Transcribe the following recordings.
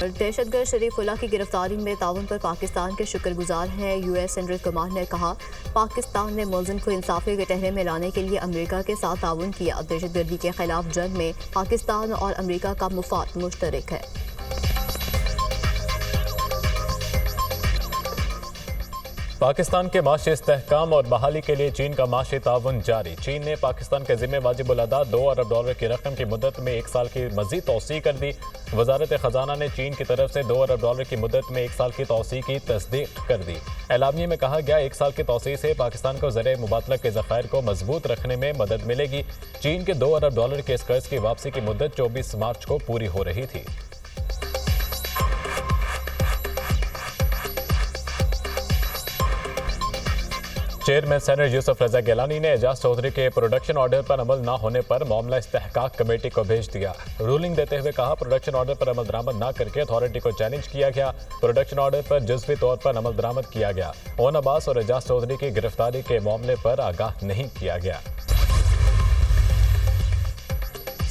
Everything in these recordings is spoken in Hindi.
दहशतगर्द शरीफुल्लाह की गिरफ्तारी में ताउन पर पाकिस्तान के शुक्रगुजार हैं। यूएस सेंट्रल कमांड ने कहा, पाकिस्तान ने मुलजिम को इंसाफी के टहरे में लाने के लिए अमेरिका के साथ ताउन किया। दहशतगर्दी के खिलाफ जंग में पाकिस्तान और अमेरिका का मुफाद मुश्तरक है। पाकिस्तान के माशी इस्तेहकाम और बहाली के लिए चीन का माशी ताउन जारी। चीन ने पाकिस्तान के ज़िम्मे वाजिबुल अदा $2 अरब की रकम की मुद्दत में 1 साल की मजीद तौसी कर दी। वजारत खजाना ने चीन की तरफ से $2 अरब की मुद्दत में 1 साल की तौसी की तस्दीक कर दी। एलामिये में कहा गया, 1 साल की तौसी से पाकिस्तान को ज़रिए मुबादला के ज़खायर को मजबूत रखने में मदद मिलेगी। चीन के $2 अरब के इस कर्ज की वापसी की मुद्दत 24 मार्च को पूरी हो रही थी। चेयरमैन सेनेट यूसुफ रजा गिलानी ने एजाज चौधरी के प्रोडक्शन ऑर्डर पर अमल न होने पर मामला इस्तेहकाक कमेटी को भेज दिया। रूलिंग देते हुए कहा, प्रोडक्शन ऑर्डर पर अमल दरामद न करके अथॉरिटी को चैलेंज किया गया। प्रोडक्शन ऑर्डर पर जुज़वी तौर पर अमल दरामद किया गया। ओन अब्बास और एजाज चौधरी की गिरफ्तारी के मामले पर आगाह नहीं किया गया।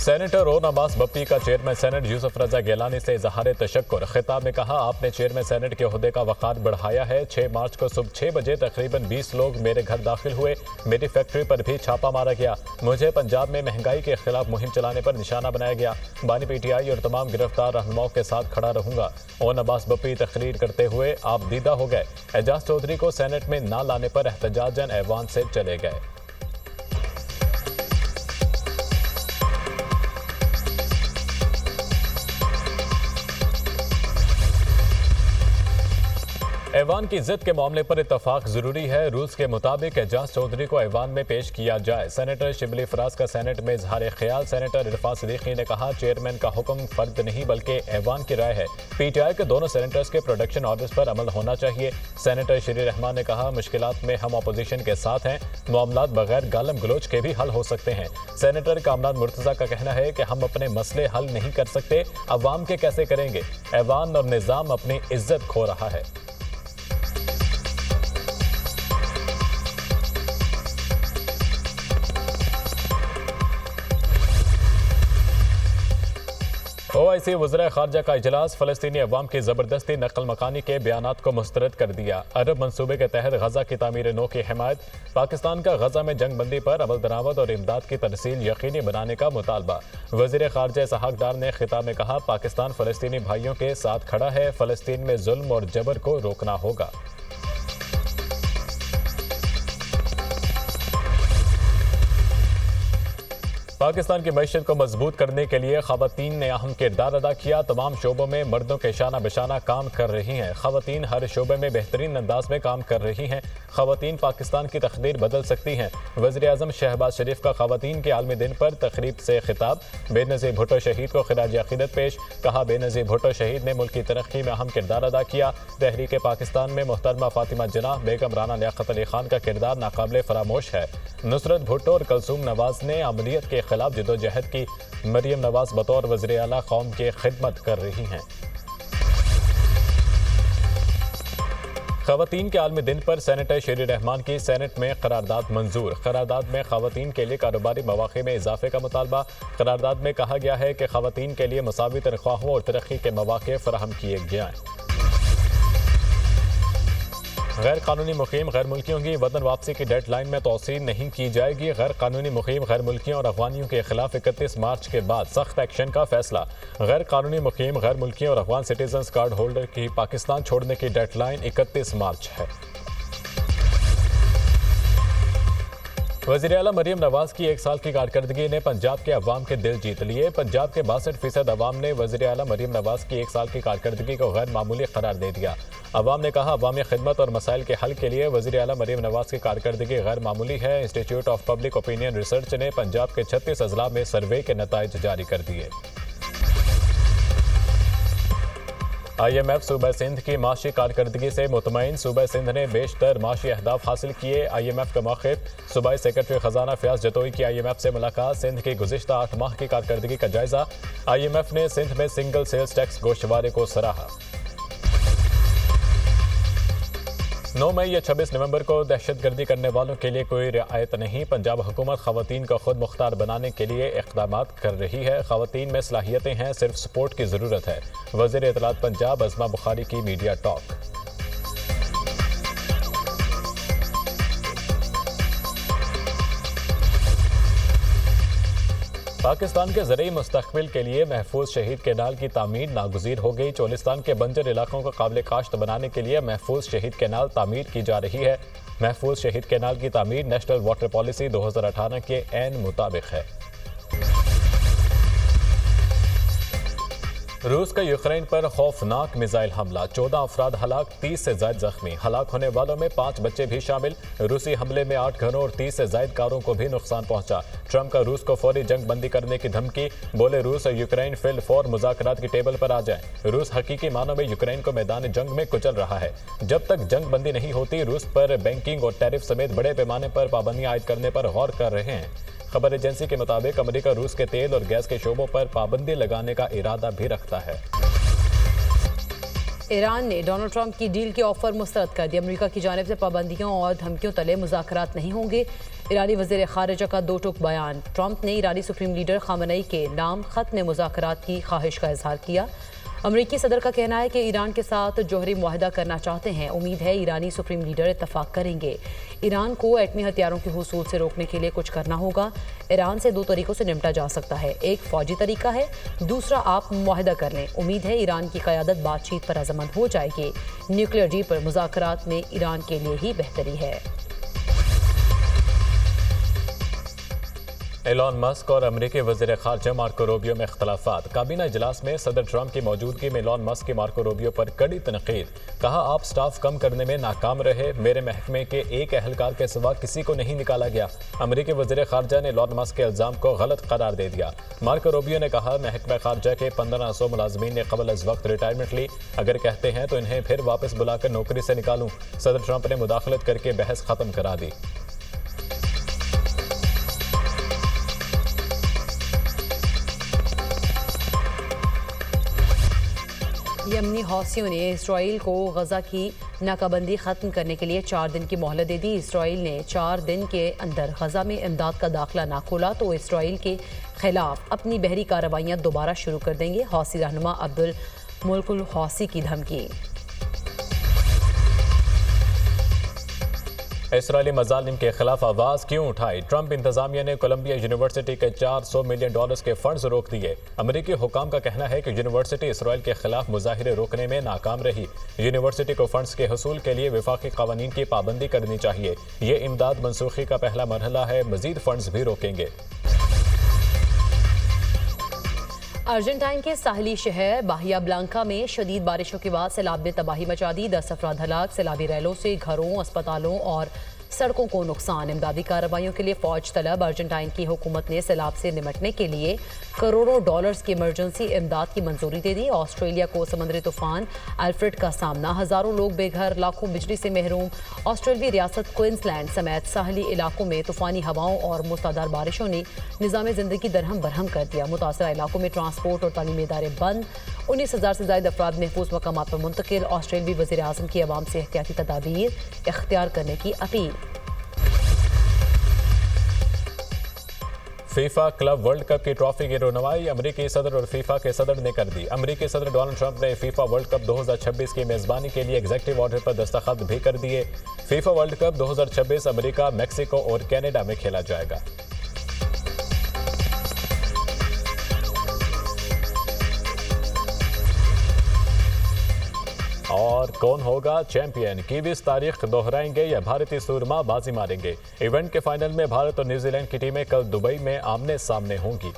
सेनेटर ओन अब्बास बप्पी का चेयरमैन सेनेट यूसुफ रजा गिलानी से इजहार तशक्कुर। खिताब में कहा, आपने चेयरमैन सेनेट के ओहदे का वक़ार बढ़ाया है। 6 मार्च को सुबह 6 बजे तकरीबन 20 लोग मेरे घर दाखिल हुए। मेरी फैक्ट्री पर भी छापा मारा गया। मुझे पंजाब में महंगाई के खिलाफ मुहिम चलाने पर निशाना बनाया गया। बानी PTI और तमाम गिरफ्तार रहनुमाओं के साथ खड़ा रहूंगा। ओन अब्बास बप्पी तकरीर करते हुए आप दीदा हो गए। एजाज चौधरी को सेनेट में न लाने पर एहतजाजन ऐवान से चले गए। ऐवान की जिद के मामले पर इत्तफाक जरूरी है। रूल्स के मुताबिक एजाज चौधरी को ऐवान में पेश किया जाए। सेनेटर शिबली फराज का सेनेट में इजहार ख्याल। सेनेटर इरफान सिद्दीकी ने कहा, चेयरमैन का हुक्म फर्द नहीं बल्कि ऐवान की राय है। PTI के दोनों सेनेटर्स के प्रोडक्शन ऑर्डर्स पर अमल होना चाहिए। सेनेटर शरीर रहमान ने कहा, मुश्किलात में हम अपोजिशन के साथ हैं। मामलात बगैर गालम गलोच के भी हल हो सकते हैं। सेनेटर कामरान मुर्तज़ा का कहना है कि हम अपने मसले हल नहीं कर सकते, अवाम के कैसे करेंगे। ऐवान और निज़ाम अपनी इज्जत खो रहा है। OIC वज़ीर ख़ारजा का इजलास। फ़लस्तीनी अवाम की ज़बरदस्ती नकल मकानी के बयानात को मुस्तरद कर दिया। अरब मंसूबे के तहत गजा की तामीर नो की हिमायत। पाकिस्तान का गजा में जंग बंदी पर अमल दरामद और इमदाद की तरसील यकीनी बनाने का मुतालबा। वज़ीर ख़ारजा इसहाक डार ने खिताब में कहा, पाकिस्तान फ़लस्तीनी भाइयों के साथ खड़ा है। फ़लस्तीन में जुल्म और जबर को रोकना होगा। पाकिस्तान की मईशत को मजबूत करने के लिए ख़वातीन ने अहम किरदार अदा किया। तमाम शोबों में मर्दों के शाना बशाना काम कर रही हैं। ख़वातीन हर शोबे में बेहतरीन अंदाज में काम कर रही हैं। ख़वातीन पाकिस्तान की तकदीर बदल सकती हैं। वज़ीर आज़म शहबाज शरीफ का ख़वातीन के आलमी दिन पर तकरीब से खिताब। बेनज़ीर भुट्टो शहीद को खिराज अक़ीदत पेश। कहा, बेनज़ीर भुट्टो शहीद ने मुल्क की तरक्की में अहम किरदार अदा किया। तहरीक पाकिस्तान में मोहतरमा फ़ातिमा जिन्नाह, बेगम राना लियाक़त अली खान का किरदार नाकाबिले फरामोश है। नुसरत भुट्टो और कलसूम नवाज ने अमलियत के खिलाफ जदोजहद की। मरियम नवाज बतौर वज़ीर आला कौम की खिदमत कर रही हैं। ख़वातीन के आलमी दिन पर सेनेटर शरीर रहमान की सेनेट में करारदाद मंजूर। करारदाद में ख़वातीन के लिए कारोबारी मौक़े में इजाफे का मुतालबा। करारदाद में कहा गया है कि ख़वातीन के लिए मुसावी तनख्वाहों और तरक्की के मौक़े फराहम किए गए। गैर कानूनी मुकीम गैर मुल्कियों की वतन वापसी की डेड लाइन में तोसी नहीं की जाएगी। गैर कानूनी मुकीम गैर मुल्कियों और अफगानियों के खिलाफ 31 मार्च के बाद सख्त एक्शन का फैसला। गैर कानूनी मुकीम गैर मुल्कियों और अफगान सिटीजन्स कार्ड होल्डर की पाकिस्तान छोड़ने की डेड लाइन 31 मार्च है। वज़ीर आला मरियम नवाज की 1 साल की कारकर्दगी ने पंजाब के अवाम के दिल जीत लिए। पंजाब के 62% अवाम ने वज़ीर आला मरियम नवाज की 1 साल की कारकर्दगी को गैर मामूली करार दे दिया। अवाम ने कहा, अवामी खिदमत और मसाइल के हल के लिए वज़ीर आला मरियम नवाज की कारकर्दगी गैर मामूली है। Institute of public opinion research ने पंजाब के 36 अजला में सर्वे के नताइज जारी कर दिए। IMF सूबा सिंध की माशी कारकर्दगी से मुतमईन। सूबा सिंध ने बेशतर माशी अहदाफ हासिल किए। IMF का मौक़िफ़। सूबाई सेक्रेटरी ख़जाना फ़याज़ जतोई की IMF से मुलाकात। सिंध की गुज़िश्ता 8 माह की कारकर्दगी का जायज़ा। IMF ने सिंध में सिंगल सेल्स टैक्स गोशवारे को सराहा। 9 मई या 26 नवंबर को दहशतगर्दी करने वालों के लिए कोई रियायत नहीं। पंजाब हुकूमत खवातीन को खुद मुख्तार बनाने के लिए इक़दाम कर रही है। खवातीन में सलाहियतें हैं, सिर्फ सपोर्ट की ज़रूरत है। वज़ीर इत्तलात पंजाब अज़मा बुखारी की मीडिया टॉक। पाकिस्तान के ज़रिए मुस्तक़बिल के लिए महफूज शहीद कैनाल की तामीर नागुज़ीर हो गई। चोलिस्तान के बंजर इलाकों को काबिल काश्त बनाने के लिए महफूज शहीद कैनाल तामीर की जा रही है। महफूज शहीद कैनाल की तामीर नेशनल वाटर पॉलिसी 2018 के ऐन मुताबिक है। रूस का यूक्रेन पर खौफनाक मिसाइल हमला, 14 अफराद हलाक, 30 से ज्यादा जख्मी। हलाक होने वालों में 5 बच्चे भी शामिल। रूसी हमले में 8 घरों और 30 से ज्यादा कारों को भी नुकसान पहुंचा। ट्रंप का रूस को फौरी जंग बंदी करने की धमकी, बोले रूस और यूक्रेन फिल फौर मुज़ाकरात की टेबल पर आ जाए। रूस हकीकी मानों में यूक्रेन को मैदान जंग में कुचल रहा है। जब तक जंग बंदी नहीं होती, रूस पर बैंकिंग और टैरिफ समेत बड़े पैमाने पर पाबंदियां आयद करने पर गौर कर रहे हैं। खबर एजेंसी के मुताबिक अमेरिका रूस के तेल और गैस के शोबों पर पाबंदी लगाने का इरादा भी रखता है। ईरान ने डोनाल्ड ट्रंप की डील के ऑफर मुस्तरद कर दिया। अमेरिका की जानिब से पाबंदियों और धमकियों तले मुज़ाकरात नहीं होंगे। ईरानी वज़ीर ख़ारिजा का 2 टूक बयान। ट्रंप ने ईरानी सुप्रीम लीडर ख़ामेनी के नाम ख़त्म मुज़ाकरात की ख्वाहिश का इजहार किया। अमरीकी सदर का कहना है कि ईरान के साथ जौहरी मुआहदा करना चाहते हैं। उम्मीद है ईरानी सुप्रीम लीडर इत्तफाक करेंगे। ईरान को एटमी हथियारों के हुसूल से रोकने के लिए कुछ करना होगा। ईरान से 2 तरीकों से निपटा जा सकता है। एक फौजी तरीका है, दूसरा आप मुआहदा कर लें। उम्मीद है ईरान की क़यादत बातचीत पर रज़ामंद हो जाएगी। न्यूक्लियर डील पर मुज़ाकरात में ईरान के लिए ही बेहतरी है। एलन मस्क और अमेरिकी वज़ीर ख़ारजा मार्को रूबियो में इख्तलाफात। काबीना इजलास में सदर ट्रंप की मौजूदगी में एलन मस्क की मार्को रूबियो पर कड़ी तनकीद। कहा, आप स्टाफ कम करने में नाकाम रहे। मेरे महकमे के एक अहलकार के सिवा किसी को नहीं निकाला गया। अमेरिकी वज़ीर ख़ारजा ने एलन मस्क के इल्ज़ाम को गलत करार दे दिया। मार्को रूबियो ने कहा, महकमा ख़ारजा के 1500 मुलाजमीन ने कबल अज़ वक्त रिटायरमेंट ली। अगर कहते हैं तो इन्हें फिर वापस बुलाकर नौकरी से निकालूं। सदर ट्रंप ने मुदाखलत करके बहस ख़त्म करा दी। यमनी हौसियों ने इसराइल को गजा की नाकाबंदी ख़त्म करने के लिए 4 दिन की मोहलत दे दी। इसराइल ने 4 दिन के अंदर गजा में इमदाद का दाखिला ना खोला तो इसराइल के खिलाफ अपनी बहरी कार्रवाइयाँ दोबारा शुरू कर देंगे। हौसी रहनुमा अब्दुल मुल्कुल हौसी की धमकी। इसराइली मज़ालिम के खिलाफ आवाज़ क्यों उठाई? ट्रंप इंतजामिया ने कोलंबिया यूनिवर्सिटी के $400 मिलियन के फंड्स रोक दिए। अमेरिकी हुकाम का कहना है कि यूनिवर्सिटी इसराइल के खिलाफ मुजाहिरे रोकने में नाकाम रही। यूनिवर्सिटी को फंड्स के हसूल के लिए वफाकी कानून की पाबंदी करनी चाहिए। ये इमदाद मनसूखी का पहला मरहला है, मजीद फंड्स भी रोकेंगे। अर्जेंटाइन के साहली शहर बाहिया ब्लांका में शदीद बारिशों के बाद सैलाब ने तबाही मचा दी। 10 अफराद हलाक। सैलाबी रैलों से घरों, अस्पतालों और सड़कों को नुकसान। इमदादी कार्रवाइयों के लिए फौज तलब। अर्जेंटाइन की हुकूमत ने सैलाब से निपटने के लिए करोड़ों डॉलर्स की इमरजेंसी इमदाद की मंजूरी दे दी। ऑस्ट्रेलिया को समुद्री तूफान अल्फ्रेड का सामना। हज़ारों लोग बेघर, लाखों बिजली से महरूम। ऑस्ट्रेलियाई रियासत क्वींसलैंड समेत साहली इलाकों में तूफानी हवाओं और मूसलाधार बारिशों ने निज़ाम ज़िंदगी दरहम बरहम कर दिया। मुतासरा इलाकों में ट्रांसपोर्ट और तालीमी इदारे बंद। 19,000 से ज़ायद अफराद महफूज मकामात पर मुंतकिल। ऑस्ट्रेलियाई वज़ीर आज़म की अवाम से एहतियाती तदाबीर इख्तियार करने की appeal. FIFA club world cup की ट्रॉफी की रनवाई अमेरिकी सदर और फीफा के सदर ने कर दी। अमेरिकी सदर डोनाल्ड ट्रंप ने फीफा वर्ल्ड कप 2026 की मेज़बानी के लिए एग्जीक्यूटिव ऑर्डर पर दस्तखत भी कर दिए। FIFA world cup 2026 America, Mexico और कनाडा में खेला जाएगा। और कौन होगा चैंपियन? कीवीज तारीख दोहराएंगे या भारतीय सूरमा बाजी मारेंगे? इवेंट के फाइनल में भारत और न्यूजीलैंड की टीमें कल दुबई में आमने सामने होंगी।